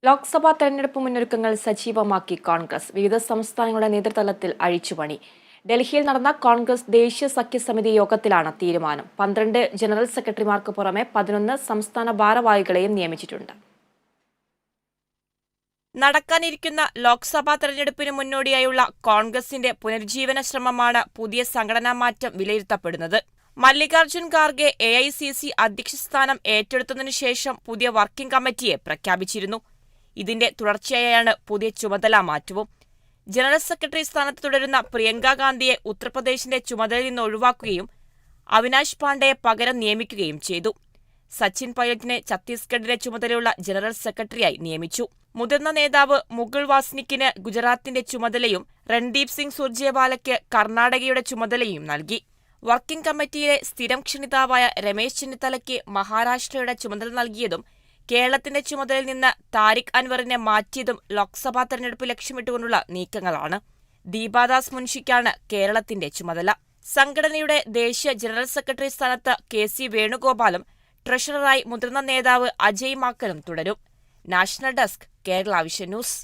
ലോക്സഭാ തെരഞ്ഞെടുപ്പ് മുന്നൊരുക്കങ്ങൾ സജീവമാക്കി കോൺഗ്രസ്. വിവിധ സംസ്ഥാനങ്ങളുടെ നേതൃതലത്തിൽ അഴിച്ചുപണി. ഡൽഹിയിൽ നടന്ന കോൺഗ്രസ് ദേശീയ സഖ്യസമിതി യോഗത്തിലാണ് തീരുമാനം. 12 ജനറൽ സെക്രട്ടറിമാർക്ക് പുറമെ 11 സംസ്ഥാന ഭാരവാഹികളെയും നിയമിച്ചിട്ടുണ്ട്. നടക്കാനിരിക്കുന്ന ലോക്സഭാ തെരഞ്ഞെടുപ്പിന് മുന്നോടിയായുള്ള കോൺഗ്രസിന്റെ പുനരുജ്ജീവന ശ്രമമാണ് പുതിയ സംഘടനാ മാറ്റം വിലയിരുത്തപ്പെടുന്നത്. മല്ലികാർജ്ജുൻ ഖാർഗെ AICC അധ്യക്ഷ സ്ഥാനം ഏറ്റെടുത്തതിനു ശേഷം പുതിയ വർക്കിംഗ് കമ്മിറ്റിയെ പ്രഖ്യാപിച്ചിരുന്നു. ഇതിന്റെ തുടർച്ചയായാണ് പുതിയ ചുമതലാ മാറ്റവും. ജനറൽ സെക്രട്ടറി സ്ഥാനത്ത് തുടരുന്ന പ്രിയങ്ക ഗാന്ധിയെ ഉത്തർപ്രദേശിന്റെ ചുമതലയിൽ നിന്ന് ഒഴിവാക്കുകയും അവിനാശ് പാണ്ഡെയെ പകരം നിയമിക്കുകയും ചെയ്തു. സച്ചിൻ പൈലറ്റിനെ ഛത്തീസ്ഗഡിലെ ചുമതലയുള്ള ജനറൽ സെക്രട്ടറിയായി നിയമിച്ചു. മുതിർന്ന നേതാവ് മുകുൾ വാസ്നിക്കിന് ഗുജറാത്തിന്റെ ചുമതലയും രൺദീപ് സിംഗ് സുർജേവാലയ്ക്ക് കർണാടകയുടെ ചുമതലയും നൽകി. വർക്കിംഗ് കമ്മിറ്റിയിലെ സ്ഥിരം ക്ഷണിതാവായ രമേശ് ചെന്നിത്തലയ്ക്ക് മഹാരാഷ്ട്രയുടെ ചുമതല നൽകിയതും കേരളത്തിന്റെ ചുമതലയിൽ നിന്ന് താരിഖ് അൻവറിനെ മാറ്റിയതും ലോക്സഭാ തെരഞ്ഞെടുപ്പ് ലക്ഷ്യമിട്ടുകൊണ്ടുള്ള നീക്കങ്ങളാണ്. ദീപാദാസ് മുൻഷിക്കാണ് കേരളത്തിന്റെ ചുമതല. സംഘടനയുടെ ദേശീയ ജനറൽ സെക്രട്ടറി സ്ഥാനത്ത് KC വേണുഗോപാലും ട്രഷററായി മുതിർന്ന നേതാവ് അജയ് മാക്കലും തുടരും. National desk, Kerala vision news.